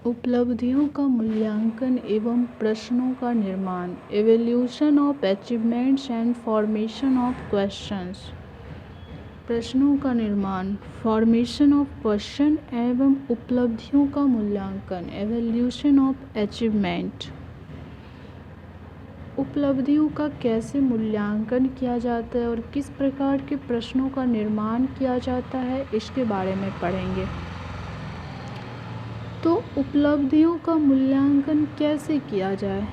उपलब्धियों का मूल्यांकन एवं प्रश्नों का निर्माण। Evolution of achievements and formation of questions. प्रश्नों का निर्माण, फॉर्मेशन ऑफ क्वेश्चन एवं उपलब्धियों का मूल्यांकन। Evolution of achievement. उपलब्धियों का कैसे मूल्यांकन किया जाता है और किस प्रकार के प्रश्नों का निर्माण किया जाता है, इसके बारे में पढ़ेंगे। तो उपलब्धियों का मूल्यांकन कैसे किया जाए।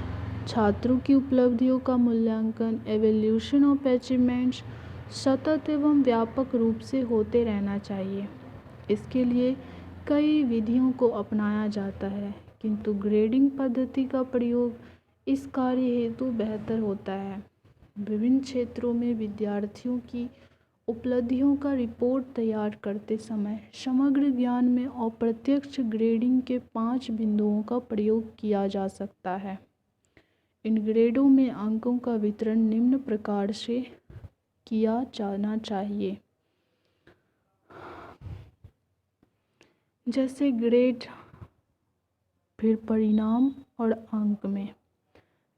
छात्रों की उपलब्धियों का मूल्यांकन एवोल्यूशन ऑफ अचीवमेंट्स सतत एवं व्यापक रूप से होते रहना चाहिए। इसके लिए कई विधियों को अपनाया जाता है, किंतु ग्रेडिंग पद्धति का प्रयोग इस कार्य हेतु बेहतर होता है। विभिन्न क्षेत्रों में विद्यार्थियों की उपलब्धियों का रिपोर्ट तैयार करते समय समग्र ज्ञान में अप्रत्यक्ष ग्रेडिंग के 5 बिंदुओं का प्रयोग किया जा सकता है। इन ग्रेडों में अंकों का वितरण निम्न प्रकार से किया जाना चाहिए। जैसे ग्रेड, फिर परिणाम और अंक में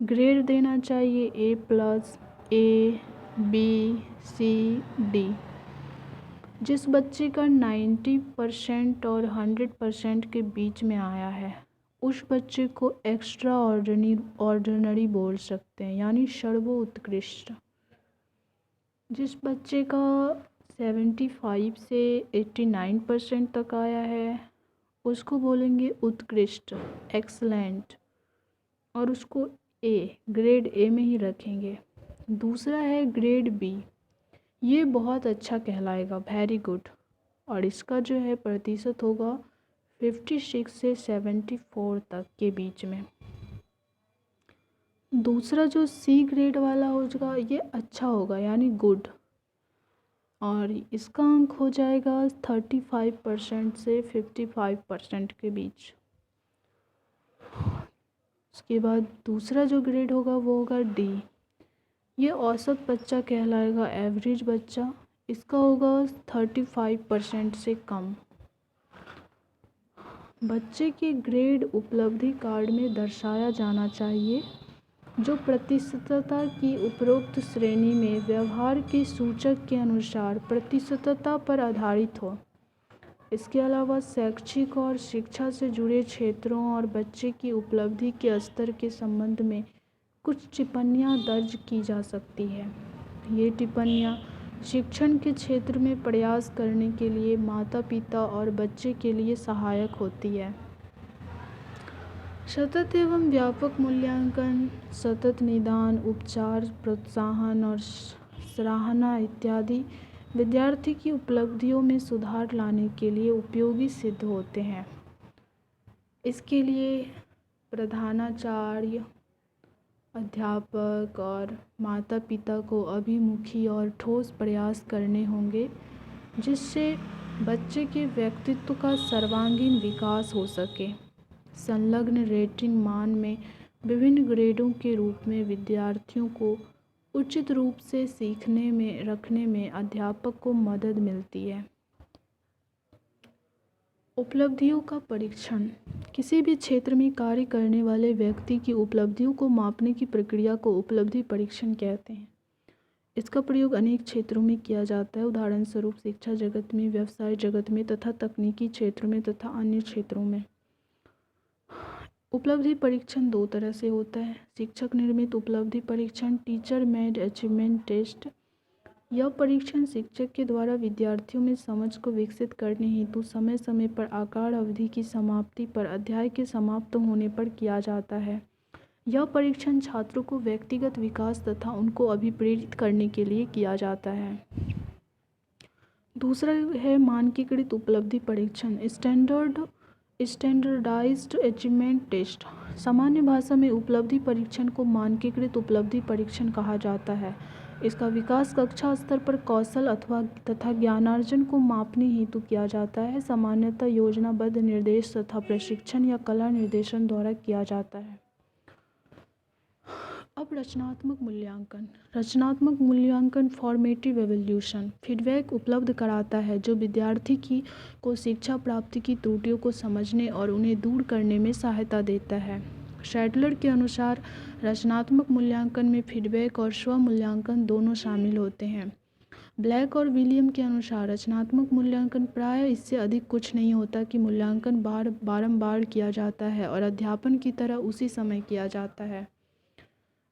ग्रेड देना चाहिए A+, A, B, C, D। जिस बच्चे का 90% और 100% के बीच में आया है, उस बच्चे को एक्स्ट्रा ऑर्डिनरी बोल सकते हैं, यानी सर्वोत्कृष्ट। जिस बच्चे का 75 से 89% तक आया है, उसको बोलेंगे उत्कृष्ट, एक्सलेंट, और उसको ग्रेड ए में ही रखेंगे। दूसरा है ग्रेड बी, ये बहुत अच्छा कहलाएगा, वेरी गुड, और इसका जो है प्रतिशत होगा 56 से 74 तक के बीच में। दूसरा जो सी ग्रेड वाला होगा, ये अच्छा होगा, यानी गुड, और इसका अंक हो जाएगा 35% से 55% के बीच। उसके बाद दूसरा जो ग्रेड होगा वो होगा डी, ये औसत बच्चा कहलाएगा, एवरेज बच्चा, इसका होगा 35% से कम। बच्चे के ग्रेड उपलब्धि कार्ड में दर्शाया जाना चाहिए, जो प्रतिशतता की उपरोक्त श्रेणी में व्यवहार के सूचक के अनुसार प्रतिशतता पर आधारित हो। इसके अलावा शैक्षिक और शिक्षा से जुड़े क्षेत्रों और बच्चे की उपलब्धि के स्तर के संबंध में कुछ टिप्पणियां दर्ज की जा सकती है। ये टिप्पणियां शिक्षण के क्षेत्र में प्रयास करने के लिए माता पिता और बच्चे के लिए सहायक होती है। सतत एवं व्यापक मूल्यांकन, सतत निदान, उपचार, प्रोत्साहन और सराहना इत्यादि विद्यार्थी की उपलब्धियों में सुधार लाने के लिए उपयोगी सिद्ध होते हैं। इसके लिए प्रधानाचार्य, अध्यापक और माता पिता को अभिमुखी और ठोस प्रयास करने होंगे, जिससे बच्चे के व्यक्तित्व का सर्वांगीण विकास हो सके। संलग्न रेटिंग मान में विभिन्न ग्रेडों के रूप में विद्यार्थियों को उचित रूप से सीखने में रखने में अध्यापक को मदद मिलती है। उपलब्धियों का परीक्षण, किसी भी क्षेत्र में कार्य करने वाले व्यक्ति की उपलब्धियों को मापने की प्रक्रिया को उपलब्धि परीक्षण कहते हैं। इसका प्रयोग अनेक क्षेत्रों में किया जाता है, उदाहरण स्वरूप शिक्षा जगत में, व्यवसाय जगत में तथा तकनीकी क्षेत्रों में तथा अन्य क्षेत्रों में। उपलब्धि परीक्षण 2 तरह से होता है। शिक्षक निर्मित उपलब्धि परीक्षण, टीचर मेड अचीवमेंट टेस्ट। यह परीक्षण शिक्षक के द्वारा विद्यार्थियों में समझ को विकसित करने हेतु समय समय पर आकार अवधि की समाप्ति पर अध्याय के समाप्त होने पर किया जाता है। यह परीक्षण छात्रों को व्यक्तिगत विकास तथा उनको अभिप्रेरित करने के लिए किया जाता है। दूसरा है मानकीकृत उपलब्धि परीक्षण, स्टैंडर्डाइज्ड अचीवमेंट टेस्ट। सामान्य भाषा में उपलब्धि परीक्षण को मानकीकृत उपलब्धि परीक्षण कहा जाता है। इसका विकास कक्षा स्तर पर कौशल तथा ज्ञानार्जन को मापने हेतु किया जाता है। सामान्यतः योजनाबद्ध निर्देश तथा प्रशिक्षण या कला निर्देशन द्वारा किया जाता है। अब रचनात्मक मूल्यांकन। रचनात्मक मूल्यांकन फॉर्मेटिव एवोल्यूशन फीडबैक उपलब्ध कराता है जो विद्यार्थी को शिक्षा प्राप्ति की त्रुटियों को समझने और उन्हें दूर करने में सहायता देता है। शैडलर के अनुसार रचनात्मक मूल्यांकन में फीडबैक और स्व मूल्यांकन दोनों शामिल होते हैं। ब्लैक और विलियम के अनुसार रचनात्मक मूल्यांकन प्रायः इससे अधिक कुछ नहीं होता कि मूल्यांकन बारंबार किया जाता है और अध्यापन की तरह उसी समय किया जाता है।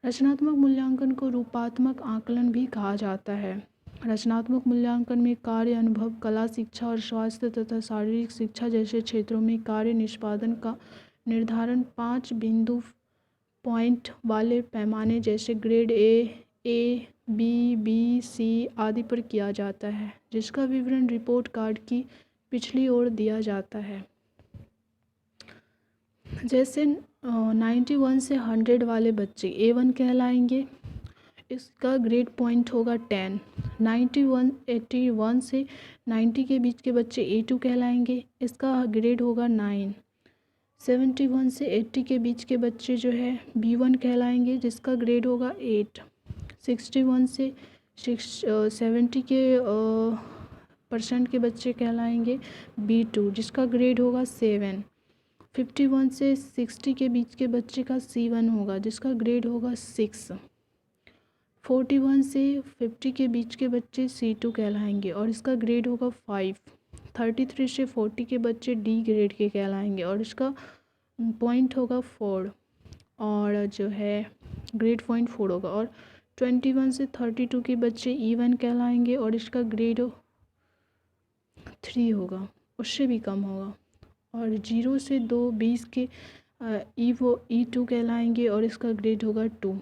रचनात्मक मूल्यांकन को रूपात्मक आकलन भी कहा जाता है। रचनात्मक मूल्यांकन में कार्य अनुभव, कला शिक्षा और स्वास्थ्य तथा शारीरिक शिक्षा जैसे क्षेत्रों में कार्य निष्पादन का निर्धारण 5 बिंदु पॉइंट वाले पैमाने जैसे ग्रेड ए, बी, सी आदि पर किया जाता है, जिसका विवरण रिपोर्ट कार्ड की पिछली ओर दिया जाता है। जैसे 91 से 100 वाले बच्चे A1 कहलाएंगे, इसका ग्रेड पॉइंट होगा 10। 81 से 90 के बीच के बच्चे A2 कहलाएंगे, इसका ग्रेड होगा 9। 71 से 80 के बीच के बच्चे जो है B1 कहलाएंगे, जिसका ग्रेड होगा 8। 61 से 70 के % के बच्चे कहलाएंगे B2, जिसका ग्रेड होगा 7। 51 से 60 के बीच के बच्चे का C1 होगा, जिसका ग्रेड होगा 6। 41 से 50 के बीच के बच्चे C2 कहलाएंगे और इसका ग्रेड होगा 5। 33 से 40 के बच्चे D ग्रेड के कहलाएंगे और इसका पॉइंट होगा 4 और जो है ग्रेड पॉइंट 4 होगा। और 21 से 32 के बच्चे E1 कहलाएंगे और इसका ग्रेड 3 होगा, उससे भी कम होगा। और 0 से 20 के E2 कहलाएंगे और इसका ग्रेड होगा 2।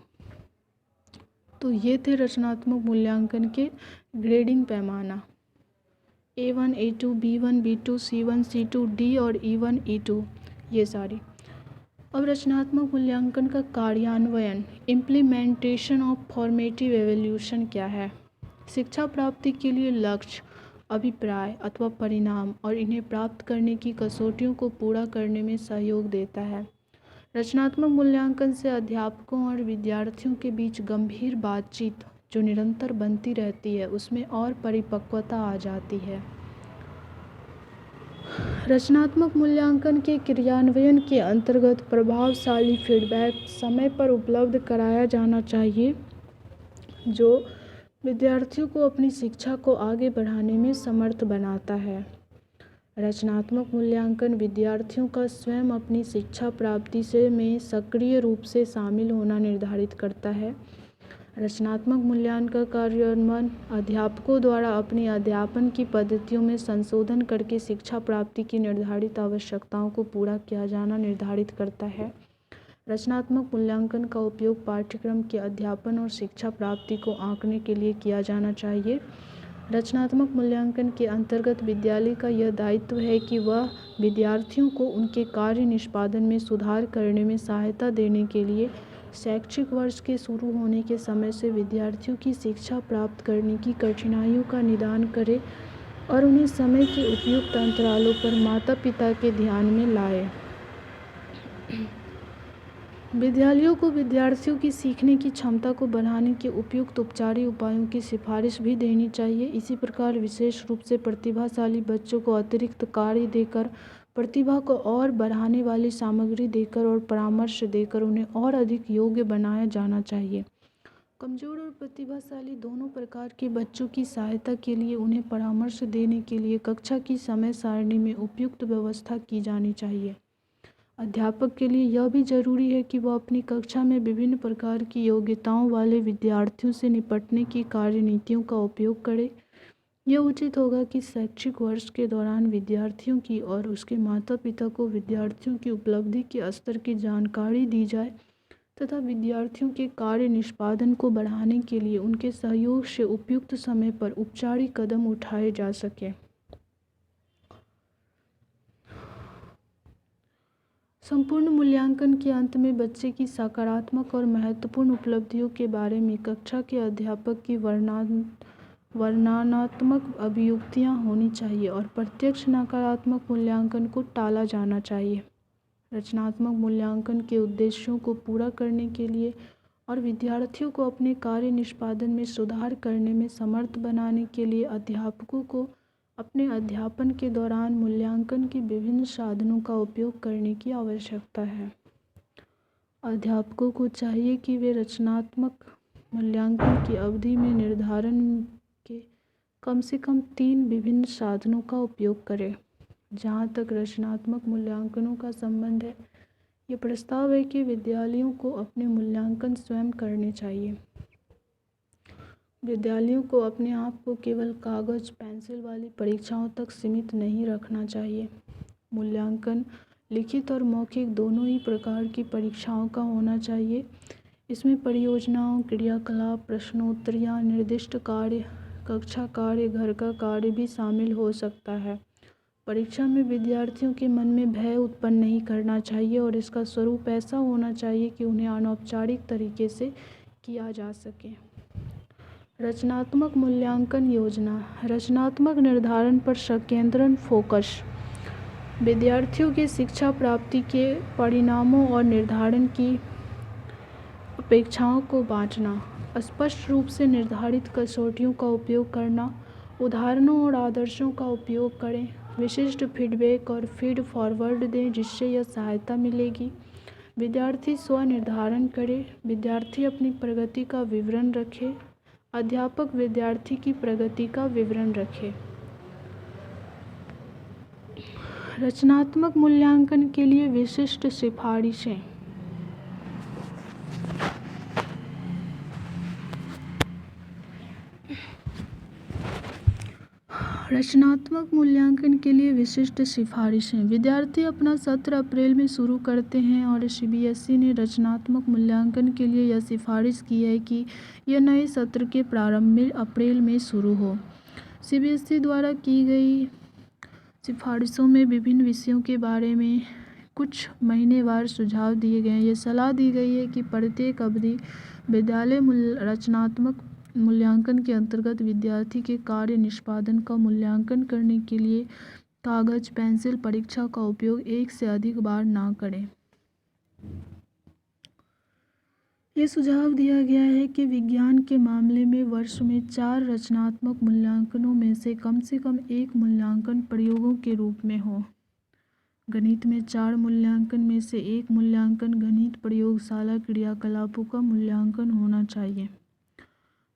तो ये थे रचनात्मक मूल्यांकन के ग्रेडिंग पैमाना A1, A2, B1, B2, C1, C2, D और E1, E2 ये सारी। अब रचनात्मक मूल्यांकन का कार्यान्वयन इम्प्लीमेंटेशन ऑफ फॉर्मेटिव एवोल्यूशन क्या है? शिक्षा प्राप्ति के लिए लक्ष्य, अभिप्राय अथवा परिणाम और इन्हें प्राप्त करने की कसौटियों को पूरा करने में सहयोग देता है। रचनात्मक मूल्यांकन से अध्यापकों और विद्यार्थियों के बीच गंभीर बातचीत जो निरंतर बनती रहती है उसमें और परिपक्वता आ जाती है। रचनात्मक मूल्यांकन के क्रियान्वयन के अंतर्गत प्रभावशाली फीडबैक समय पर उपलब्ध कराया जाना चाहिए जो विद्यार्थियों को अपनी शिक्षा को आगे बढ़ाने में समर्थ बनाता है। रचनात्मक मूल्यांकन विद्यार्थियों का स्वयं अपनी शिक्षा प्राप्ति में सक्रिय रूप से शामिल होना निर्धारित करता है। रचनात्मक मूल्यांकन का कार्यान्वयन अध्यापकों द्वारा अपनी अध्यापन की पद्धतियों में संशोधन करके शिक्षा प्राप्ति की निर्धारित आवश्यकताओं को पूरा किया जाना निर्धारित करता है। रचनात्मक मूल्यांकन का उपयोग पाठ्यक्रम के अध्यापन और शिक्षा प्राप्ति को आंकने के लिए किया जाना चाहिए। रचनात्मक मूल्यांकन के अंतर्गत विद्यालय का यह दायित्व है कि वह विद्यार्थियों को उनके कार्य निष्पादन में सुधार करने में सहायता देने के लिए शैक्षिक वर्ष के शुरू होने के समय से विद्यार्थियों की शिक्षा प्राप्त करने की कठिनाइयों का निदान करे और उन्हें समय के उपयुक्त अंतरालों पर माता पिता के ध्यान में लाए। विद्यालयों को विद्यार्थियों की सीखने की क्षमता को बढ़ाने के उपयुक्त उपचारिक उपायों की सिफारिश भी देनी चाहिए। इसी प्रकार विशेष रूप से प्रतिभाशाली बच्चों को अतिरिक्त कार्य देकर, प्रतिभा को और बढ़ाने वाली सामग्री देकर और परामर्श देकर उन्हें और अधिक योग्य बनाया जाना चाहिए। कमजोर और प्रतिभाशाली दोनों प्रकार के बच्चों की सहायता के लिए उन्हें परामर्श देने के लिए कक्षा की समय सारणी में उपयुक्त व्यवस्था की जानी चाहिए। अध्यापक के लिए यह भी जरूरी है कि वह अपनी कक्षा में विभिन्न प्रकार की योग्यताओं वाले विद्यार्थियों से निपटने की कार्यनीतियों का उपयोग करे। यह उचित होगा कि शैक्षिक वर्ष के दौरान विद्यार्थियों की और उसके माता पिता को विद्यार्थियों की उपलब्धि के स्तर की जानकारी दी जाए तथा विद्यार्थियों के कार्य निष्पादन को बढ़ाने के लिए उनके सहयोग से उपयुक्त समय पर औपचारिक कदम उठाए जा सके। संपूर्ण मूल्यांकन के अंत में बच्चे की सकारात्मक और महत्वपूर्ण उपलब्धियों के बारे में कक्षा के अध्यापक की वर्णनात्मक अभिव्यक्तियाँ होनी चाहिए और प्रत्यक्ष नकारात्मक मूल्यांकन को टाला जाना चाहिए। रचनात्मक मूल्यांकन के उद्देश्यों को पूरा करने के लिए और विद्यार्थियों को अपने कार्य निष्पादन में सुधार करने में समर्थ बनाने के लिए अध्यापकों को अपने अध्यापन के दौरान मूल्यांकन के विभिन्न साधनों का उपयोग करने की आवश्यकता है। अध्यापकों को चाहिए कि वे रचनात्मक मूल्यांकन की अवधि में निर्धारण के कम से कम 3 विभिन्न साधनों का उपयोग करें। जहाँ तक रचनात्मक मूल्यांकनों का संबंध है, ये प्रस्ताव है कि विद्यालयों को अपने मूल्यांकन स्वयं करने चाहिए। विद्यालयों को अपने आप को केवल कागज पेंसिल वाली परीक्षाओं तक सीमित नहीं रखना चाहिए। मूल्यांकन लिखित और मौखिक दोनों ही प्रकार की परीक्षाओं का होना चाहिए। इसमें परियोजनाओं, क्रियाकलाप, प्रश्नोत्तरियाँ, निर्दिष्ट कार्य, कक्षा कार्य, घर का कार्य भी शामिल हो सकता है। परीक्षा में विद्यार्थियों के मन में भय उत्पन्न नहीं करना चाहिए और इसका स्वरूप ऐसा होना चाहिए कि उन्हें अनौपचारिक तरीके से किया जा सके। रचनात्मक मूल्यांकन योजना। रचनात्मक निर्धारण पर संकेंद्रण फोकस। विद्यार्थियों के शिक्षा प्राप्ति के परिणामों और निर्धारण की अपेक्षाओं को बांटना, स्पष्ट रूप से निर्धारित कसौटियों का उपयोग करना, उदाहरणों और आदर्शों का उपयोग करें, विशिष्ट फीडबैक और फीड फॉरवर्ड दें जिससे यह सहायता मिलेगी। विद्यार्थी स्व निर्धारण करे, विद्यार्थी अपनी प्रगति का विवरण रखे, अध्यापक विद्यार्थी की प्रगति का विवरण रखे। रचनात्मक मूल्यांकन के लिए विशिष्ट सिफारिशें। रचनात्मक मूल्यांकन के लिए विशिष्ट सिफारिशें। विद्यार्थी अपना सत्र अप्रैल में शुरू करते हैं और सीबीएसई ने रचनात्मक मूल्यांकन के लिए यह सिफारिश की है कि यह नए सत्र के प्रारंभ में अप्रैल में शुरू हो। सीबीएसई द्वारा की गई सिफारिशों में विभिन्न विषयों के बारे में कुछ महीनेवार सुझाव दिए गए हैं। ये सलाह दी गई है कि प्रत्येक अवधि विद्यालय रचनात्मक मूल्यांकन के अंतर्गत विद्यार्थी के कार्य निष्पादन का मूल्यांकन करने के लिए कागज पेंसिल परीक्षा का उपयोग 1 से अधिक बार ना करें। ये सुझाव दिया गया है कि विज्ञान के मामले में वर्ष में 4 रचनात्मक मूल्यांकनों में से कम 1 मूल्यांकन प्रयोगों के रूप में हो। गणित में 4 मूल्यांकन में से 1 मूल्यांकन गणित प्रयोगशाला क्रियाकलापों का मूल्यांकन होना चाहिए।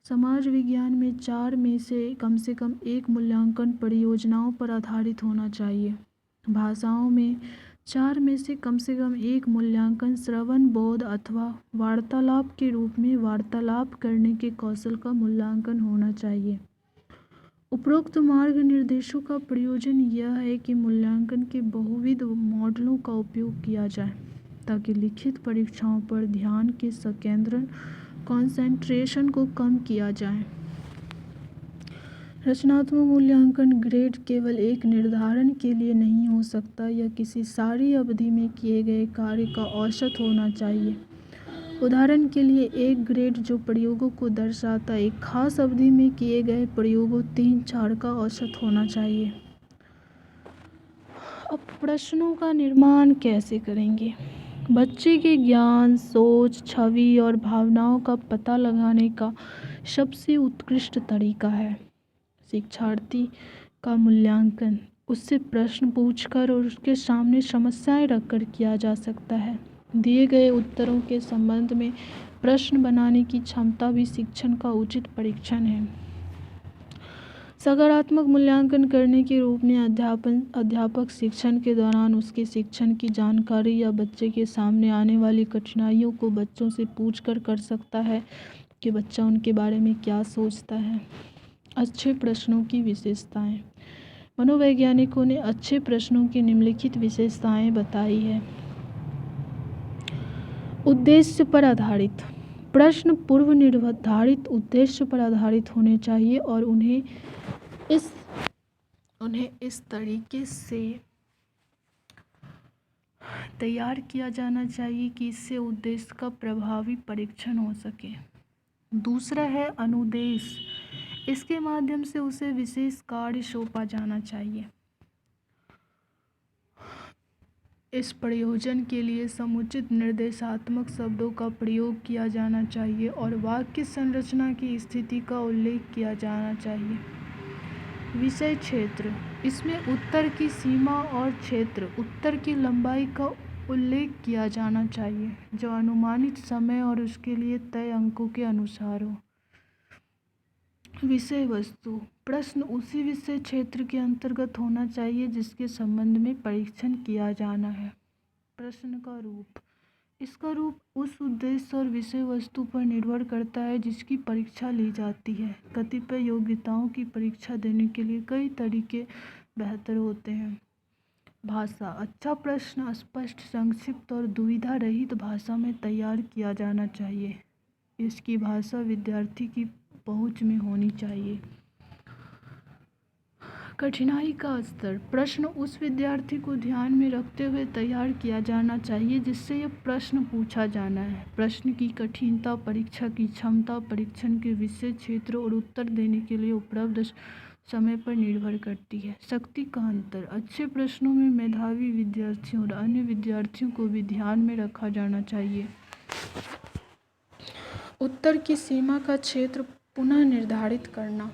समाज विज्ञान में 4 में से कम 1 मूल्यांकन परियोजनाओं पर आधारित होना चाहिए। भाषाओं में 4 में से कम 1 मूल्यांकन श्रवण, बोध अथवा वार्तालाप के रूप में वार्तालाप करने के कौशल का मूल्यांकन होना चाहिए। उपरोक्त मार्ग निर्देशों का प्रयोजन यह है कि मूल्यांकन के बहुविध मॉडलों का उपयोग किया जाए ताकि लिखित परीक्षाओं पर ध्यान के संकेंद्रण कंसंट्रेशन को कम किया जाए। रचनात्मक मूल्यांकन ग्रेड केवल एक निर्धारण के लिए नहीं हो सकता, यह किसी सारी अवधि में किए गए कार्य का औसत होना चाहिए। उदाहरण के लिए एक ग्रेड जो प्रयोगों को दर्शाता एक खास अवधि में किए गए प्रयोगों 3-4 का औसत होना चाहिए। अब प्रश्नों का निर्माण कैसे करेंगे? बच्चे के ज्ञान, सोच, छवि और भावनाओं का पता लगाने का सबसे उत्कृष्ट तरीका है शिक्षार्थी का मूल्यांकन। उससे प्रश्न पूछकर और उसके सामने समस्याएं रखकर किया जा सकता है। दिए गए उत्तरों के संबंध में प्रश्न बनाने की क्षमता भी शिक्षण का उचित परीक्षण है। सकारात्मक मूल्यांकन करने के रूप में अध्यापक शिक्षण के दौरान उसके शिक्षण की जानकारी या बच्चे के सामने आने वाली कठिनाइयों को बच्चों से पूछकर कर सकता है कि बच्चा उनके बारे में क्या सोचता है। अच्छे प्रश्नों की विशेषताएं। मनोवैज्ञानिकों ने अच्छे प्रश्नों की निम्नलिखित विशेषताएं बताई है। उद्देश्य पर आधारित। प्रश्न पूर्व निर्धारित उद्देश्य पर आधारित होने चाहिए और उन्हें इस तरीके से तैयार किया जाना चाहिए कि इससे उद्देश्य का प्रभावी परीक्षण हो सके। दूसरा है अनुदेश। इसके माध्यम से उसे विशेष कार्य सौंपा जाना चाहिए। इस प्रयोजन के लिए समुचित निर्देशात्मक शब्दों का प्रयोग किया जाना चाहिए और वाक्य संरचना की स्थिति का उल्लेख किया जाना चाहिए। विषय क्षेत्र, इसमें उत्तर की सीमा और क्षेत्र उत्तर की लंबाई का उल्लेख किया जाना चाहिए जो अनुमानित समय और उसके लिए तय अंकों के अनुसार हो। विषय वस्तु, प्रश्न उसी विषय क्षेत्र के अंतर्गत होना चाहिए जिसके संबंध में परीक्षण किया जाना है। प्रश्न का रूप, इसका रूप उस उद्देश्य और विषय वस्तु पर निर्भर करता है जिसकी परीक्षा ली जाती है। कतिपय योग्यताओं की परीक्षा देने के लिए कई तरीके बेहतर होते हैं। भाषा, अच्छा प्रश्न स्पष्ट, संक्षिप्त और दुविधा रहित भाषा में तैयार किया जाना चाहिए। इसकी भाषा विद्यार्थी की पहुंच में होनी चाहिए। कठिनाई का स्तर, प्रश्न उस विद्यार्थी को ध्यान में रखते हुए तैयार किया जाना चाहिए जिससे यह प्रश्न पूछा जाना है। प्रश्न की कठिनता परीक्षा की क्षमता, परीक्षण के विषय क्षेत्र और उत्तर देने के लिए उपलब्ध समय पर निर्भर करती है। शक्ति का अंतर, अच्छे प्रश्नों में मेधावी विद्यार्थियों और अन्य विद्यार्थियों को भी ध्यान में रखा जाना चाहिए। उत्तर की सीमा का क्षेत्र पुनः निर्धारित करना,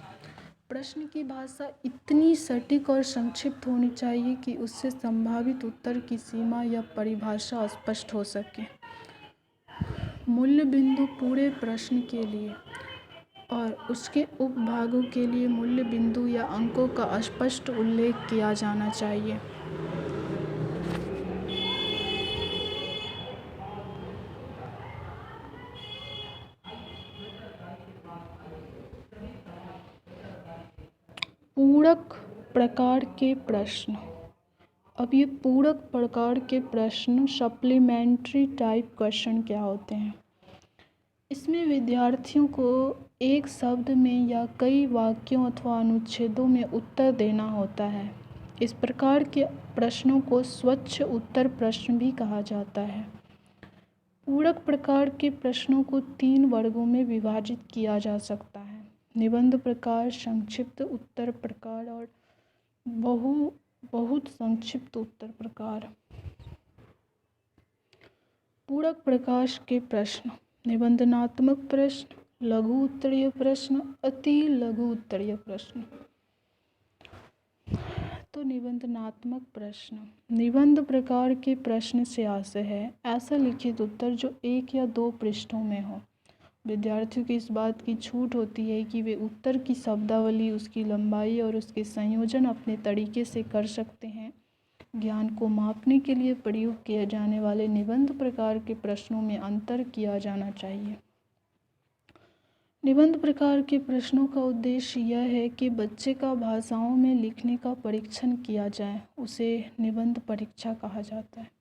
प्रश्न की भाषा इतनी सटीक और संक्षिप्त होनी चाहिए कि उससे संभावित उत्तर की सीमा या परिभाषा स्पष्ट हो सके। मूल्य बिंदु, पूरे प्रश्न के लिए और उसके उपभागों के लिए मूल्य बिंदु या अंकों का स्पष्ट उल्लेख किया जाना चाहिए। पूरक प्रकार के प्रश्न, अब ये पूरक प्रकार के प्रश्न सप्लीमेंट्री टाइप क्वेश्चन क्या होते हैं? इसमें विद्यार्थियों को एक शब्द में या कई वाक्यों अथवा अनुच्छेदों में उत्तर देना होता है। इस प्रकार के प्रश्नों को स्वच्छ उत्तर प्रश्न भी कहा जाता है। पूरक प्रकार के प्रश्नों को 3 वर्गों में विभाजित किया जा सकता है: निबंध प्रकार, संक्षिप्त उत्तर प्रकार और बहुत संक्षिप्त उत्तर प्रकार। पूरक प्रकार के प्रश्न: निबंधनात्मक प्रश्न, लघु उत्तरीय प्रश्न, अति लघु उत्तरीय प्रश्न। तो निबंधनात्मक प्रश्न, निबंध प्रकार के प्रश्न से आशय है ऐसा लिखित उत्तर जो 1 या 2 पृष्ठों में हो। विद्यार्थियों की इस बात की छूट होती है कि वे उत्तर की शब्दावली, उसकी लंबाई और उसके संयोजन अपने तरीके से कर सकते हैं। ज्ञान को मापने के लिए प्रयोग किए जाने वाले निबंध प्रकार के प्रश्नों में अंतर किया जाना चाहिए। निबंध प्रकार के प्रश्नों का उद्देश्य यह है कि बच्चे का भाषाओं में लिखने का परीक्षण किया जाए, उसे निबंध परीक्षा कहा जाता है।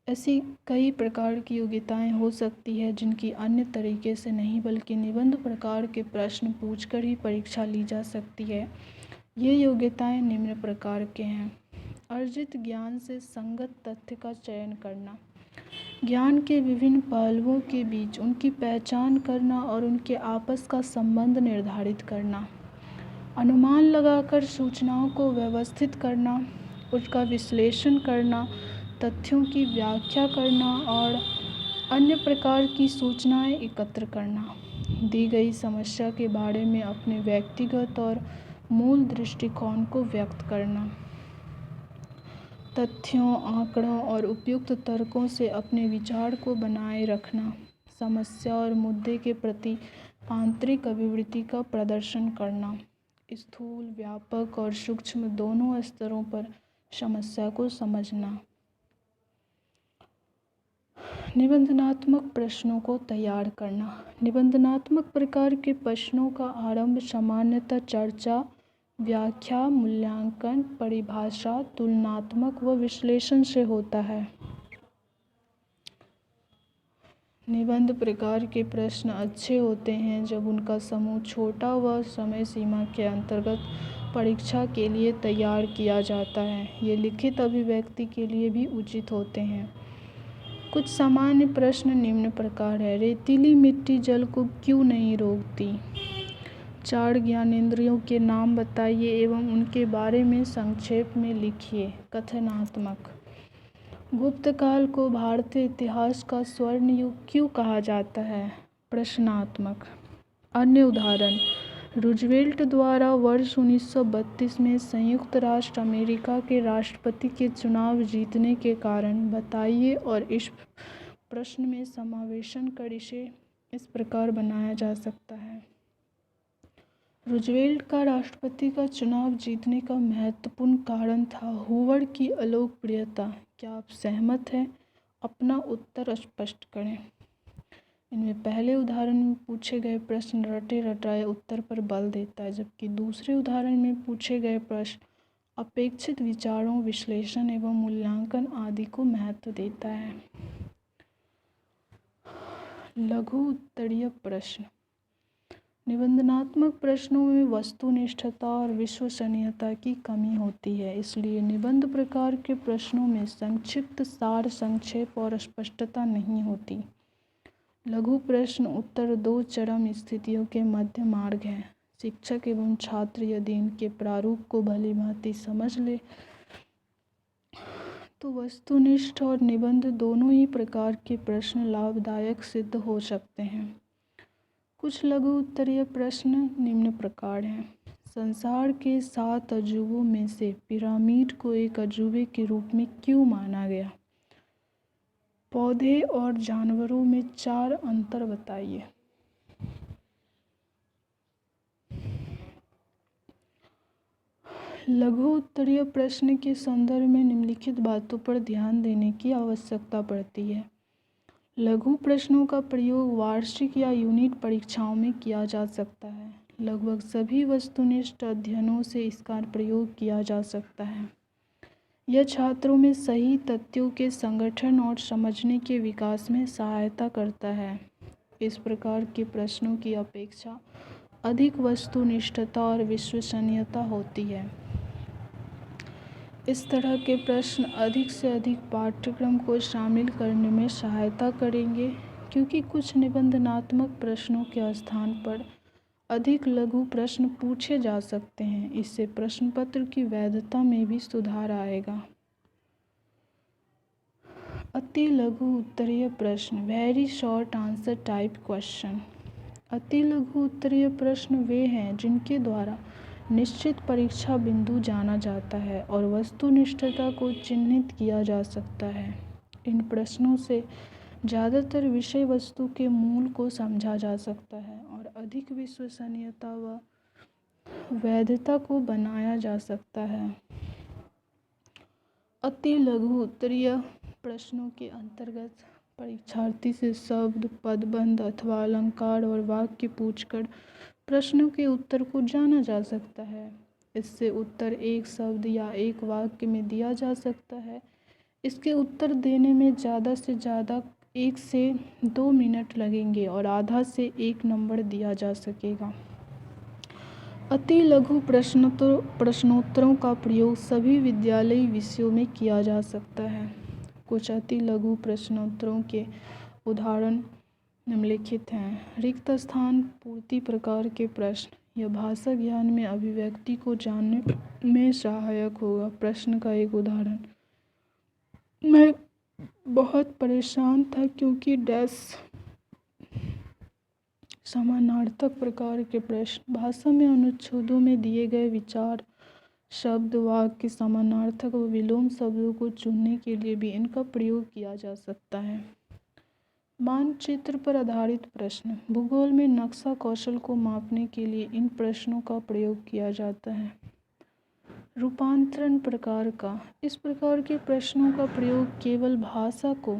ऐसी कई प्रकार की योग्यताएं हो सकती है जिनकी अन्य तरीके से नहीं बल्कि निबंध प्रकार के प्रश्न पूछकर ही परीक्षा ली जा सकती है। ये योग्यताएं निम्न प्रकार के हैं: अर्जित ज्ञान से संगत तथ्य का चयन करना, ज्ञान के विभिन्न पहलुओं के बीच उनकी पहचान करना और उनके आपस का संबंध निर्धारित करना, अनुमान लगाकर सूचनाओं को व्यवस्थित करना, उसका विश्लेषण करना, तथ्यों की व्याख्या करना और अन्य प्रकार की सूचनाएं एकत्र करना, दी गई समस्या के बारे में अपने व्यक्तिगत और मूल दृष्टिकोण को व्यक्त करना, तथ्यों, आंकड़ों और उपयुक्त तर्कों से अपने विचार को बनाए रखना, समस्या और मुद्दे के प्रति आंतरिक अभिवृत्ति का प्रदर्शन करना, स्थूल, व्यापक और सूक्ष्म दोनों स्तरों पर समस्या को समझना। निबंधनात्मक प्रश्नों को तैयार करना, निबंधनात्मक प्रकार के प्रश्नों का आरंभ सामान्यतः चर्चा, व्याख्या, मूल्यांकन, परिभाषा, तुलनात्मक व विश्लेषण से होता है। निबंध प्रकार के प्रश्न अच्छे होते हैं जब उनका समूह छोटा व समय सीमा के अंतर्गत परीक्षा के लिए तैयार किया जाता है। ये लिखित अभिव्यक्ति के लिए भी उचित होते हैं। कुछ सामान्य प्रश्न निम्न प्रकार है: रेतीली मिट्टी जल को क्यों नहीं रोकती? 4 ज्ञानेंद्रियों के नाम बताइए एवं उनके बारे में संक्षेप में लिखिए। कथनात्मक: गुप्त काल को भारतीय इतिहास का स्वर्ण युग क्यों कहा जाता है? प्रश्नात्मक। अन्य उदाहरण, रूजवेल्ट द्वारा वर्ष 1932 में संयुक्त राष्ट्र अमेरिका के राष्ट्रपति के चुनाव जीतने के कारण बताइए और इस प्रश्न में समावेशन कर इसे इस प्रकार बनाया जा सकता है। रूजवेल्ट का राष्ट्रपति का चुनाव जीतने का महत्वपूर्ण कारण था हूवर की अलोकप्रियता। क्या आप सहमत हैं? अपना उत्तर स्पष्ट करें। इनमें पहले उदाहरण में पूछे गए प्रश्न रटे रटाए उत्तर पर बल देता है, जबकि दूसरे उदाहरण में पूछे गए प्रश्न अपेक्षित विचारों, विश्लेषण एवं मूल्यांकन आदि को महत्व देता है। लघु उत्तरीय प्रश्न। निबंधनात्मक प्रश्नों में वस्तुनिष्ठता और विश्वसनीयता की कमी होती है, इसलिए निबंध प्रकार के प्रश्नों में संक्षिप्त, सार, संक्षेप और स्पष्टता नहीं होती। लघु प्रश्न उत्तर दो चरम स्थितियों के मध्य मार्ग है। शिक्षक एवं छात्र यदि इनके प्रारूप को भलीभांति समझ ले तो वस्तुनिष्ठ और निबंध दोनों ही प्रकार के प्रश्न लाभदायक सिद्ध हो सकते हैं। कुछ लघु उत्तरीय प्रश्न निम्न प्रकार हैं। संसार के 7 अजूबों में से पिरामिड को एक अजूबे के रूप में क्यों माना गया? पौधे और जानवरों में 4 अंतर बताइए। लघु उत्तरीय प्रश्न के संदर्भ में निम्नलिखित बातों पर ध्यान देने की आवश्यकता पड़ती है। लघु प्रश्नों का प्रयोग वार्षिक या यूनिट परीक्षाओं में किया जा सकता है। लगभग सभी वस्तुनिष्ठ अध्ययनों से इसका प्रयोग किया जा सकता है। यह छात्रों में सही तथ्यों के संगठन और समझने के विकास में सहायता करता है। इस प्रकार के प्रश्नों की अपेक्षा अधिक वस्तुनिष्ठता और विश्वसनीयता होती है। इस तरह के प्रश्न अधिक से अधिक पाठ्यक्रम को शामिल करने में सहायता करेंगे, क्योंकि कुछ निबंधनात्मक प्रश्नों के स्थान पर अधिक लघु प्रश्न पूछे जा सकते हैं। इससे प्रश्न पत्र की वैधता में भी सुधार आएगा। अति लघु उत्तरीय प्रश्न, very short answer type question. अति लघु उत्तरीय प्रश्न वे हैं जिनके द्वारा निश्चित परीक्षा बिंदु जाना जाता है और वस्तुनिष्ठता को चिन्हित किया जा सकता है। इन प्रश्नों से ज़्यादातर विषय वस्तु के मूल को समझा जा सकता है और अधिक विश्वसनीयता व वैधता को बनाया जा सकता है। अति लघु उत्तरीय प्रश्नों के अंतर्गत परीक्षार्थी से शब्द, पदबंध अथवा अलंकार और वाक्य पूछकर प्रश्नों के उत्तर को जाना जा सकता है। इससे उत्तर एक शब्द या एक वाक्य में दिया जा सकता है। इसके उत्तर देने में ज़्यादा से ज़्यादा 1 से 2 मिनट लगेंगे और आधा से 1 नंबर दिया जा सकेगा। अति लघु प्रश्नोत्तरों का प्रयोग सभी विद्यालयी विषयों में किया जा सकता है। कुछ अति लघु प्रश्नोत्तरों के उदाहरण निम्नलिखित हैं। रिक्त स्थान पूर्ति प्रकार के प्रश्न, यह भाषा ज्ञान में अभिव्यक्ति को जानने में सहायक होगा। प्रश्न का एक उदाहरण, मैं बहुत परेशान था क्योंकि डैश। समानार्थक प्रकार के प्रश्न, भाषा में अनुच्छेदों में दिए गए विचार, शब्द, वाक्य, समानार्थक व विलोम शब्दों को चुनने के लिए भी इनका प्रयोग किया जा सकता है। मानचित्र पर आधारित प्रश्न, भूगोल में नक्शा कौशल को मापने के लिए इन प्रश्नों का प्रयोग किया जाता है। रूपांतरण प्रकार का, इस प्रकार के प्रश्नों का प्रयोग केवल भाषा को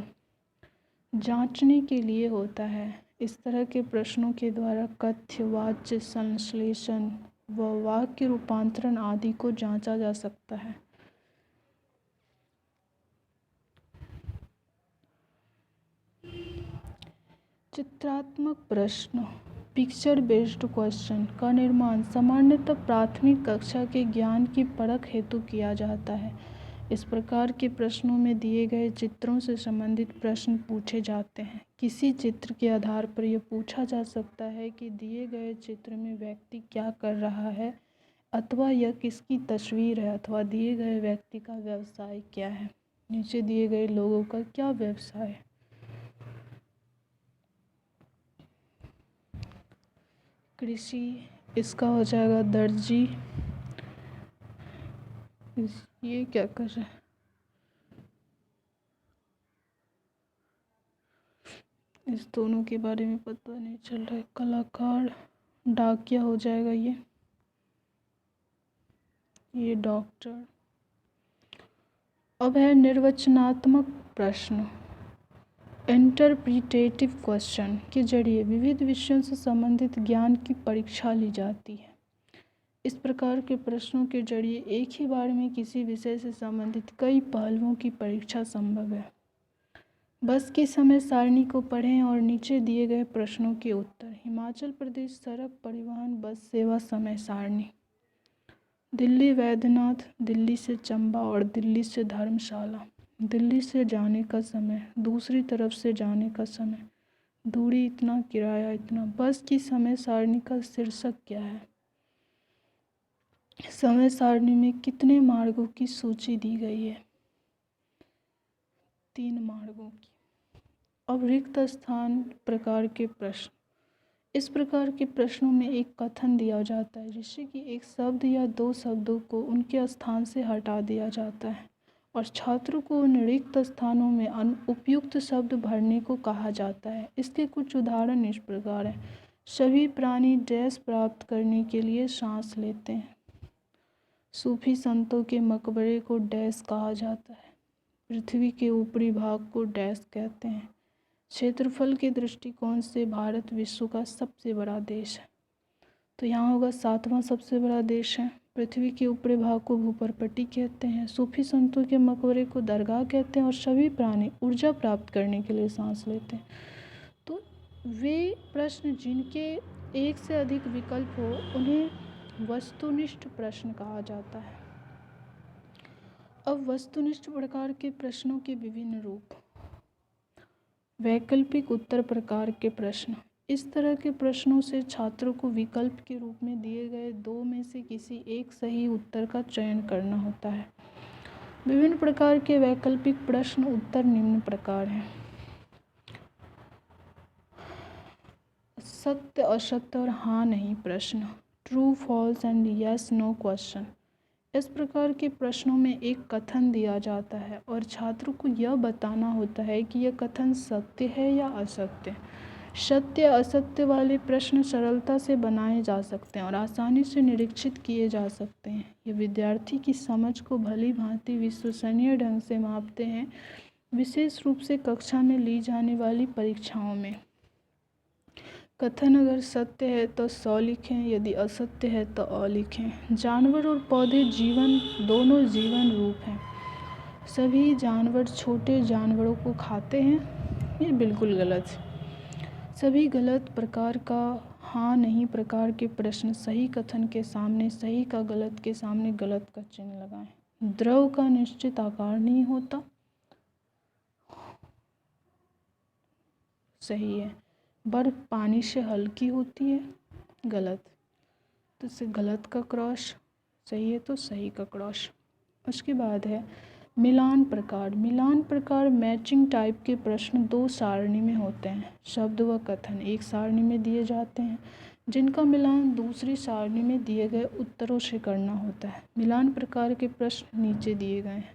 जांचने के लिए होता है। इस तरह के प्रश्नों के द्वारा कथ्य, वाच्य संश्लेषण व वाक्य रूपांतरण आदि को जांचा जा सकता है। चित्रात्मक प्रश्न, पिक्चर बेस्ड क्वेश्चन का निर्माण सामान्यतः प्राथमिक कक्षा के ज्ञान की परख हेतु किया जाता है। इस प्रकार के प्रश्नों में दिए गए चित्रों से संबंधित प्रश्न पूछे जाते हैं। किसी चित्र के आधार पर यह पूछा जा सकता है कि दिए गए चित्र में व्यक्ति क्या कर रहा है, अथवा यह किसकी तस्वीर है, अथवा दिए गए व्यक्ति का व्यवसाय क्या है। नीचे दिए गए लोगों का क्या व्यवसाय है? कृषि, इसका हो जाएगा दर्जी। ये क्या कर रहा है? इस दोनों के बारे में पता नहीं चल रहा है। कलाकार, डाकिया हो जाएगा ये डॉक्टर। अब है निर्वचनात्मक प्रश्न, इंटरप्रिटेटिव क्वेश्चन के जरिए विविध विषयों से संबंधित ज्ञान की परीक्षा ली जाती है। इस प्रकार के प्रश्नों के जरिए एक ही बार में किसी विषय से संबंधित कई पहलुओं की परीक्षा संभव है। बस की समय सारणी को पढ़ें और नीचे दिए गए प्रश्नों के उत्तर। हिमाचल प्रदेश सड़क परिवहन बस सेवा समय सारणी। दिल्ली वैद्यनाथ, दिल्ली से चंबा और दिल्ली से धर्मशाला। दिल्ली से जाने का समय, दूसरी तरफ से जाने का समय, दूरी इतना, किराया इतना। बस की समय सारणी का शीर्षक क्या है? समय सारणी में कितने मार्गों की सूची दी गई है? 3 मार्गों की। अब रिक्त स्थान प्रकार के प्रश्न। इस प्रकार के प्रश्नों में एक कथन दिया जाता है जिससे कि एक शब्द या 2 शब्दों को उनके स्थान से हटा दिया जाता है और छात्रों को उन रिक्त स्थानों में अनुपयुक्त शब्द भरने को कहा जाता है। इसके कुछ उदाहरण इस प्रकार हैं। सभी प्राणी डैश प्राप्त करने के लिए सांस लेते हैं। सूफी संतों के मकबरे को डैश कहा जाता है। पृथ्वी के ऊपरी भाग को डैश कहते हैं। क्षेत्रफल के दृष्टिकोण से भारत विश्व का सबसे बड़ा देश है, तो यहाँ होगा 7वां सबसे बड़ा देश है। पृथ्वी के ऊपरी भाग को भूपर्पट्टी कहते हैं। सूफी संतों के मकबरे को दरगाह कहते हैं और सभी प्राणी ऊर्जा प्राप्त करने के लिए सांस लेते हैं। तो वे प्रश्न जिनके एक से अधिक विकल्प हो उन्हें वस्तुनिष्ठ प्रश्न कहा जाता है। अब वस्तुनिष्ठ प्रकार के प्रश्नों के विभिन्न रूप। वैकल्पिक उत्तर प्रकार के प्रश्न। इस तरह के प्रश्नों से छात्रों को विकल्प के रूप में दिए गए 2 में से किसी एक सही उत्तर का चयन करना होता है। विभिन्न प्रकार के वैकल्पिक प्रश्न उत्तर निम्न प्रकार हैं। सत्य असत्य और हाँ नहीं प्रश्न, true false and yes no question. इस प्रकार के प्रश्नों में एक कथन दिया जाता है और छात्रों को यह बताना होता है कि यह कथन सत्य है या असत्य। सत्य असत्य वाले प्रश्न सरलता से बनाए जा सकते हैं और आसानी से निरीक्षित किए जा सकते हैं। ये विद्यार्थी की समझ को भली भांति विश्वसनीय ढंग से मापते हैं, विशेष रूप से कक्षा में ली जाने वाली परीक्षाओं में। कथन अगर सत्य है तो 100 लिखें, यदि असत्य है तो अ लिखें। जानवर और पौधे जीवन दोनों जीवन रूप हैं। सभी जानवर छोटे जानवरों को खाते हैं, ये बिल्कुल गलत है। सभी गलत प्रकार का हाँ नहीं प्रकार के प्रश्न सही कथन के सामने सही का गलत के सामने गलत का चिन्ह लगाएं। द्रव का निश्चित आकार नहीं होता, सही है। बर्फ पानी से हल्की होती है, गलत। तो इससे गलत का क्रॉस, सही है तो सही का क्रॉस। उसके बाद है मिलान प्रकार। मिलान प्रकार मैचिंग टाइप के प्रश्न 2 सारणी में होते हैं। शब्द व कथन एक सारणी में दिए जाते हैं जिनका मिलान दूसरी सारणी में दिए गए उत्तरों से करना होता है। मिलान प्रकार के प्रश्न नीचे दिए गए हैं।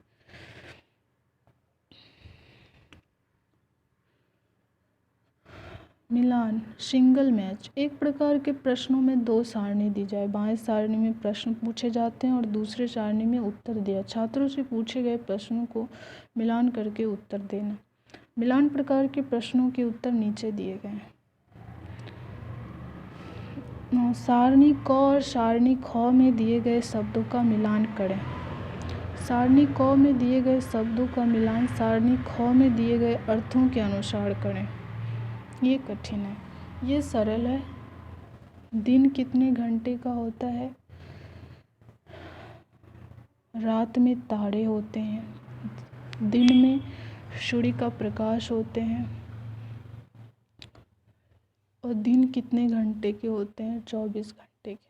मिलान सिंगल मैच। एक प्रकार के प्रश्नों में 2 सारणी दी जाए। बाएं सारणी में प्रश्न पूछे जाते हैं और दूसरे सारणी में उत्तर दिया। छात्रों से पूछे गए प्रश्नों को मिलान करके उत्तर देना। मिलान प्रकार के प्रश्नों के उत्तर नीचे दिए गए हैं। सारणी क और सारणी ख में दिए गए शब्दों का मिलान करें। सारणी क में दिए गए शब्दों का मिलान सारणी ख में दिए गए अर्थों के अनुसार करें। ये कठिन है, ये सरल है। दिन कितने घंटे का होता है? रात में तारे होते हैं, दिन में सूर्य का प्रकाश होते हैं और दिन कितने घंटे के होते हैं? 24 घंटे के।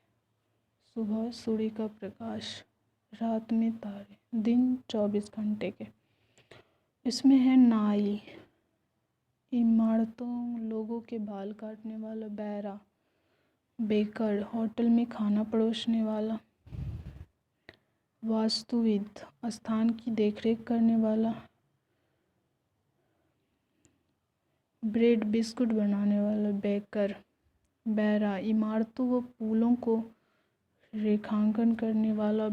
सुबह सूर्य का प्रकाश, रात में तारे, दिन 24 घंटे के। इसमें है नाई, इमारतों लोगों के बाल काटने वाला, बैरा, बेकर, होटल में खाना परोसने वाला, वास्तुविद, स्थान की देखरेख करने वाला, ब्रेड बिस्कुट बनाने वाला, बेकर, बैरा, इमारतों व पुलों को रेखांकन करने वाला,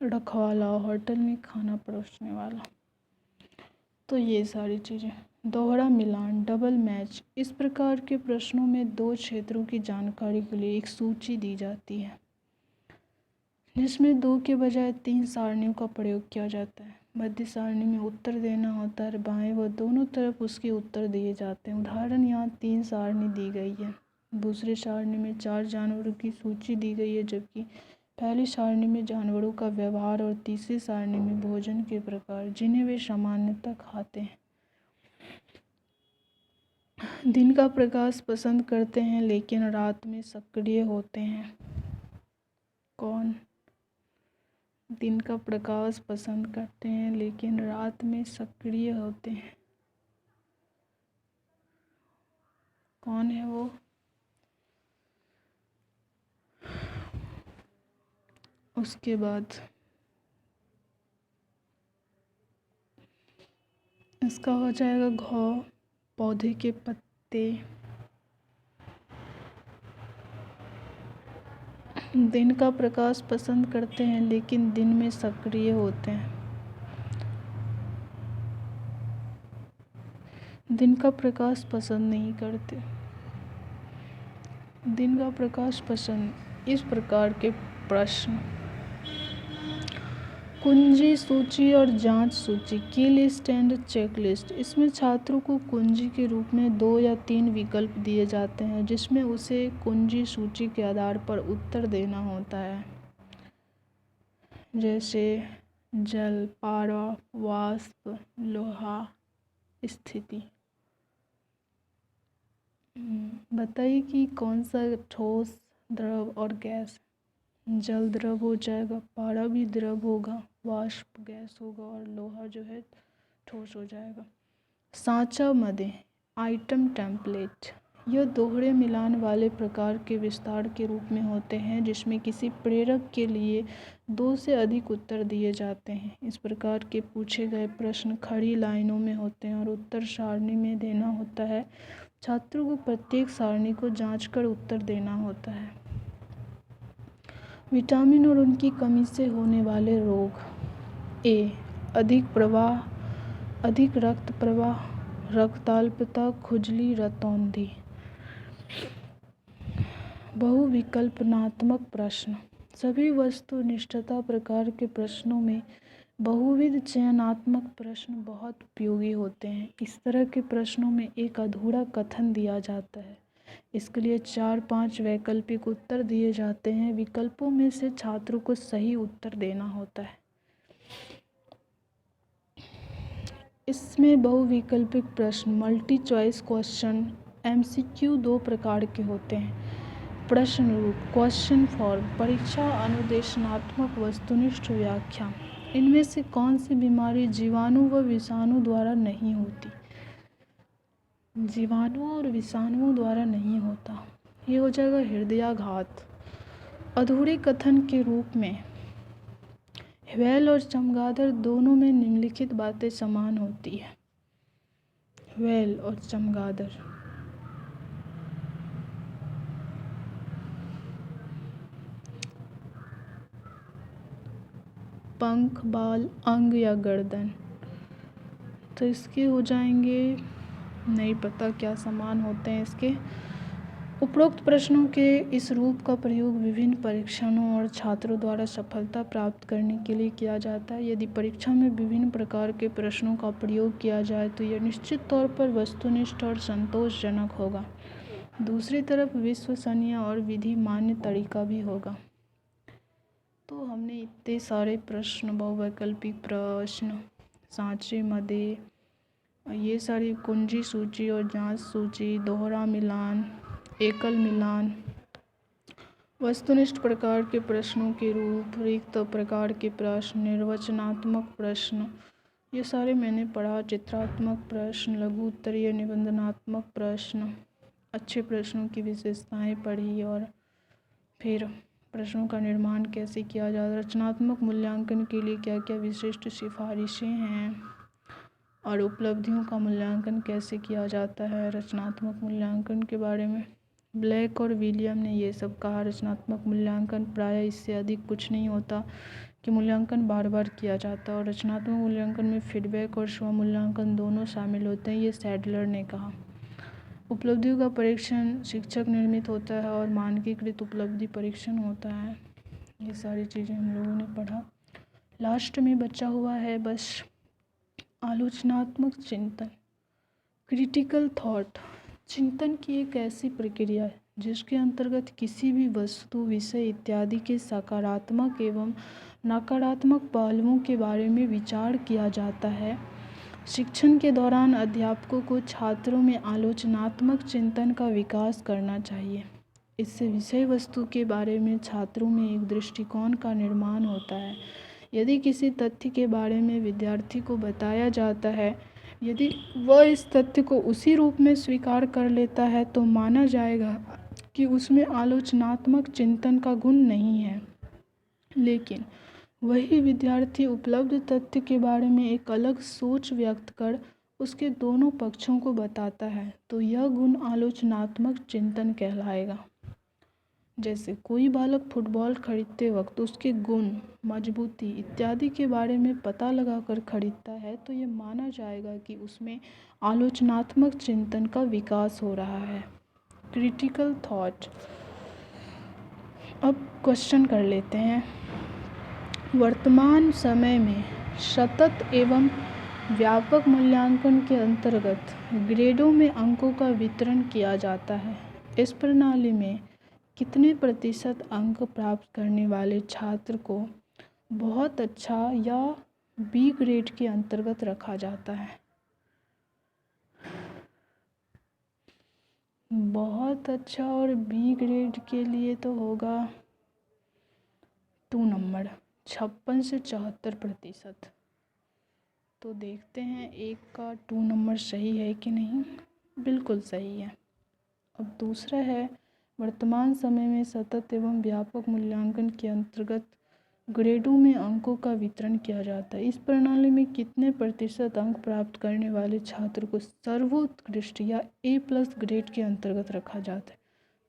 रखवाला, होटल में खाना परोसने वाला। तो ये सारी चीज़ें। दोहरा मिलान, डबल मैच, इस प्रकार के प्रश्नों में दो क्षेत्रों की जानकारी के लिए एक सूची दी जाती है जिसमें 2 के बजाय 3 सारणियों का प्रयोग किया जाता है। मध्य सारणी में उत्तर देना होता है, बाएं व दोनों तरफ उसके उत्तर दिए जाते हैं। उदाहरण यहाँ 3 सारणी दी गई है। दूसरे सारणी में 4 जानवरों की सूची दी गई है, जबकि पहली सारणी में जानवरों का व्यवहार और तीसरी सारणी में भोजन के प्रकार जिन्हें वे सामान्यतः खाते हैं। दिन का प्रकाश पसंद करते हैं लेकिन रात में सक्रिय होते हैं। कौन? दिन का प्रकाश पसंद करते हैं लेकिन रात में सक्रिय होते हैं। कौन है वो? उसके बाद इसका हो जाएगा घाव, पौधे के पत्ते। दिन का प्रकाश पसंद करते हैं लेकिन दिन में सक्रिय होते हैं। दिन का प्रकाश पसंद नहीं करते। दिन का प्रकाश पसंद। इस प्रकार के प्रश्न। कुंजी सूची और जांच सूची, की लिस्ट एंड चेक लिस्ट। इसमें छात्रों को कुंजी के रूप में 2 या 3 विकल्प दिए जाते हैं जिसमें उसे कुंजी सूची के आधार पर उत्तर देना होता है, जैसे जल, पारा, वाष्प, लोहा, स्थिति। बताइए कि कौन सा ठोस, द्रव और गैस। जल द्रव हो जाएगा, पारा भी द्रव होगा, वाष्प गैस होगा और लोहा जो है ठोस हो जाएगा। सांचा मदे, आइटम टेम्पलेट, यह दोहरे मिलान वाले प्रकार के विस्तार के रूप में होते हैं जिसमें किसी प्रेरक के लिए 2 से अधिक उत्तर दिए जाते हैं। इस प्रकार के पूछे गए प्रश्न खड़ी लाइनों में होते हैं और उत्तर सारणी में देना होता है। छात्रों को प्रत्येक सारणी को जांचकर उत्तर देना होता है। विटामिन और उनकी कमी से होने वाले रोग। ए, अधिक प्रवाह, अधिक रक्त प्रवाह, रक्ताल्पता, खुजली, रतौंधी। बहुविकल्पनात्मक प्रश्न, सभी वस्तुनिष्ठता प्रकार के प्रश्नों में बहुविध चयनात्मक प्रश्न बहुत उपयोगी होते हैं। इस तरह के प्रश्नों में एक अधूरा कथन दिया जाता है। इसके लिए 4-5 वैकल्पिक उत्तर दिए जाते हैं। विकल्पों में से छात्रों को सही उत्तर देना होता है। इसमें बहुविकल्पिक प्रश्न, मल्टी चॉइस क्वेश्चन, MCQ 2 प्रकार के होते हैं। प्रश्न रूप, क्वेश्चन फॉर्म, परीक्षा अनुदेशनात्मक वस्तुनिष्ठ व्याख्या। इनमें से कौन सी बीमारी जीवाणु व विषाणु द्वारा नहीं होती? जीवाणु और विषाणुओं द्वारा नहीं होता। ये हो जाएगा हृदयाघात। अधूरे कथन के रूप में, व्हेल और चमगादड़ दोनों में निम्नलिखित बातें समान होती है। व्हेल और चमगादड़। पंख, बाल, अंग या गर्दन। तो इसके हो जाएंगे, नहीं पता क्या समान होते हैं इसके। उपरोक्त प्रश्नों के इस रूप का प्रयोग विभिन्न परीक्षणों और छात्रों द्वारा सफलता प्राप्त करने के लिए किया जाता है। यदि परीक्षा में विभिन्न प्रकार के प्रश्नों का प्रयोग किया जाए तो यह निश्चित तौर पर वस्तुनिष्ठ और संतोषजनक होगा। दूसरी तरफ विश्वसनीय और विधि मान्य तरीका भी होगा। तो हमने इतने सारे प्रश्न, बहुवैकल्पिक प्रश्न, सांचे मदे, ये सारी कुंजी सूची और जांच सूची, दोहरा मिलान, एकल मिलान, वस्तुनिष्ठ प्रकार के प्रश्नों के रूप, रिक्त प्रकार के प्रश्न, निर्वचनात्मक प्रश्न, ये सारे मैंने पढ़ा। चित्रात्मक प्रश्न, लघु उत्तरीय, निबंधनात्मक प्रश्न, अच्छे प्रश्नों की विशेषताएं पढ़ी और फिर प्रश्नों का निर्माण कैसे किया जाता है, रचनात्मक मूल्यांकन के लिए क्या क्या विशिष्ट सिफारिशें हैं और उपलब्धियों का मूल्यांकन कैसे किया जाता है। रचनात्मक मूल्यांकन के बारे में ब्लैक और विलियम ने ये सब कहा। रचनात्मक मूल्यांकन प्रायः इससे अधिक कुछ नहीं होता कि मूल्यांकन बार बार किया जाता है और रचनात्मक मूल्यांकन में फीडबैक और स्व मूल्यांकन दोनों शामिल होते हैं, ये सैडलर ने कहा। उपलब्धियों का परीक्षण शिक्षक निर्मित होता है और मानकीकृत उपलब्धि परीक्षण होता है। ये सारी चीज़ें हम लोगों ने पढ़ा। लास्ट में बचा हुआ है बस आलोचनात्मक चिंतन, क्रिटिकल थॉट। चिंतन की एक ऐसी प्रक्रिया है जिसके अंतर्गत किसी भी वस्तु, विषय इत्यादि के सकारात्मक एवं नकारात्मक पहलुओं के बारे में विचार किया जाता है। शिक्षण के दौरान अध्यापकों को छात्रों में आलोचनात्मक चिंतन का विकास करना चाहिए। इससे विषय वस्तु के बारे में छात्रों में एक दृष्टिकोण का निर्माण होता है। यदि किसी तथ्य के बारे में विद्यार्थी को बताया जाता है, यदि वह इस तथ्य को उसी रूप में स्वीकार कर लेता है तो माना जाएगा कि उसमें आलोचनात्मक चिंतन का गुण नहीं है। लेकिन वही विद्यार्थी उपलब्ध तथ्य के बारे में एक अलग सोच व्यक्त कर उसके दोनों पक्षों को बताता है तो यह गुण आलोचनात्मक चिंतन कहलाएगा। जैसे कोई बालक फुटबॉल खरीदते वक्त उसके गुण, मजबूती इत्यादि के बारे में पता लगाकर खरीदता है तो ये माना जाएगा कि उसमें आलोचनात्मक चिंतन का विकास हो रहा है। Critical thought. अब क्वेश्चन कर लेते हैं। वर्तमान समय में सतत एवं व्यापक मूल्यांकन के अंतर्गत ग्रेडों में अंकों का वितरण किया जाता है। इस प्रणाली में कितने प्रतिशत अंक प्राप्त करने वाले छात्र को बहुत अच्छा या बी ग्रेड के अंतर्गत रखा जाता है। बहुत अच्छा और बी ग्रेड के लिए तो होगा 2 नंबर, 56 से 74%। तो देखते हैं एक का 2 नंबर सही है कि नहीं। बिल्कुल सही है। अब दूसरा है, वर्तमान समय में सतत एवं व्यापक मूल्यांकन के अंतर्गत ग्रेडों में अंकों का वितरण किया जाता है। इस प्रणाली में कितने प्रतिशत अंक प्राप्त करने वाले छात्र को सर्वोत्कृष्ट या A+ ग्रेड के अंतर्गत रखा जाता है।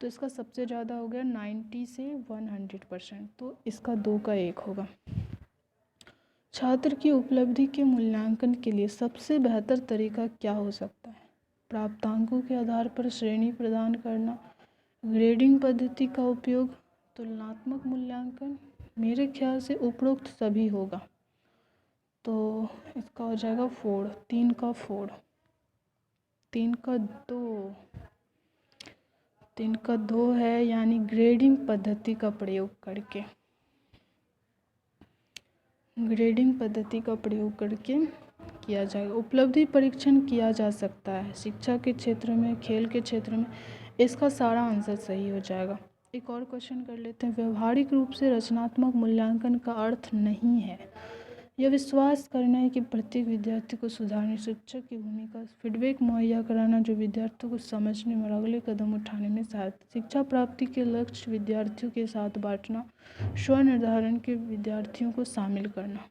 तो इसका सबसे ज़्यादा हो गया 90 से 100%, तो इसका 2 का 1 होगा। छात्र की उपलब्धि के मूल्यांकन के लिए सबसे बेहतर तरीका क्या हो सकता है। प्राप्तांकों के आधार पर श्रेणी प्रदान करना, ग्रेडिंग पद्धति का उपयोग, तुलनात्मक मूल्यांकन। मेरे ख्याल से उपरोक्त सभी होगा, तो इसका हो जाएगा 4, 3 का 4, 3 का 2, 3 का 2 है, यानी ग्रेडिंग पद्धति का प्रयोग करके, ग्रेडिंग पद्धति का प्रयोग करके किया जाएगा। उपलब्धि परीक्षण किया जा सकता है शिक्षा के क्षेत्र में, खेल के क्षेत्र में। इसका सारा आंसर सही हो जाएगा। एक और क्वेश्चन कर लेते हैं। व्यवहारिक रूप से रचनात्मक मूल्यांकन का अर्थ नहीं है यह विश्वास करना है कि प्रत्येक विद्यार्थी को सुधारने, शिक्षक की भूमिका फीडबैक मुहैया कराना जो विद्यार्थियों को समझने और अगले कदम उठाने में सहायता। शिक्षा प्राप्ति के लक्ष्य विद्यार्थियों के साथ बांटना, स्व निर्धारण के विद्यार्थियों को शामिल करना।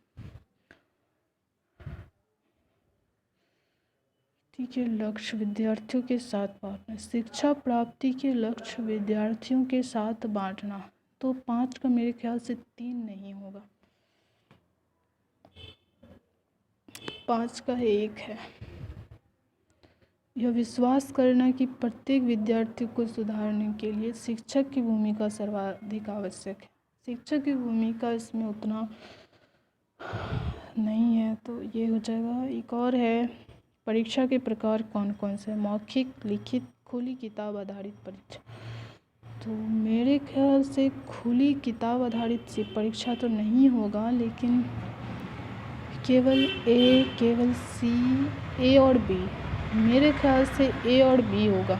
के लक्ष्य विद्यार्थियों के साथ बांटना, शिक्षा प्राप्ति के लक्ष्य विद्यार्थियों के साथ बांटना। तो 5 का मेरे ख्याल से 3 नहीं होगा, 5 का 1 है। यह विश्वास करना कि प्रत्येक विद्यार्थी को सुधारने के लिए शिक्षक की भूमिका सर्वाधिक आवश्यक है। शिक्षक की भूमिका इसमें उतना नहीं है, तो ये हो जाएगा। एक और है, परीक्षा के प्रकार कौन कौन से? मौखिक, लिखित, खुली किताब आधारित परीक्षा। तो मेरे ख्याल से खुली किताब आधारित से परीक्षा तो नहीं होगा, लेकिन केवल ए, केवल सी, ए और बी। मेरे ख्याल से ए और बी होगा।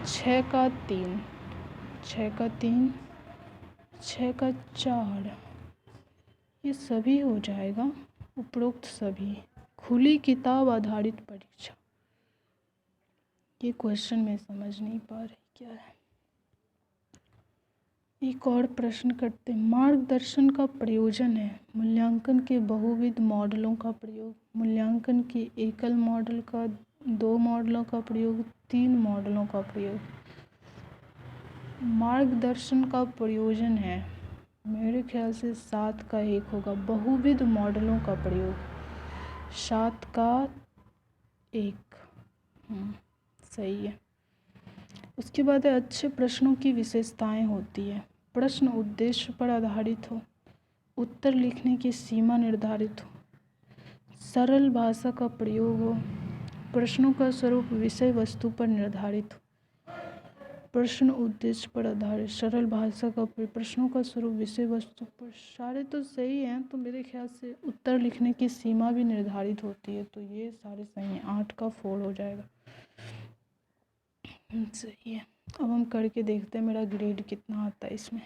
6 का 3, 6 का 3, 6 का 4, ये सभी हो जाएगा। उपरोक्त सभी। खुली किताब आधारित परीक्षा, ये क्वेश्चन मैं समझ नहीं पा रही क्या है। एक और प्रश्न करते हैं। मार्गदर्शन का प्रयोजन है मूल्यांकन के बहुविध मॉडलों का प्रयोग, मूल्यांकन के एकल मॉडल का, 2 मॉडलों का प्रयोग, 3 मॉडलों का प्रयोग। मार्गदर्शन का प्रयोजन है, मेरे ख्याल से 7 का 1 होगा। बहुविध मॉडलों का प्रयोग, 7 का 1। सही है। उसके बाद अच्छे प्रश्नों की विशेषताएं होती है। प्रश्न उद्देश्य पर आधारित हो, उत्तर लिखने की सीमा निर्धारित हो, सरल भाषा का प्रयोग हो, प्रश्नों का स्वरूप विषय वस्तु पर निर्धारित हो। प्रश्न उद्देश्य पर आधारित, सरल भाषा का प्रयोग, प्रश्नों का स्वरूप विषय वस्तु पर, सारे तो सही हैं। तो मेरे ख्याल से उत्तर लिखने की सीमा भी निर्धारित होती है, तो ये सारे सही हैं। 8 का 4 हो जाएगा। सही है। अब हम करके देखते हैं मेरा ग्रेड कितना आता है इसमें।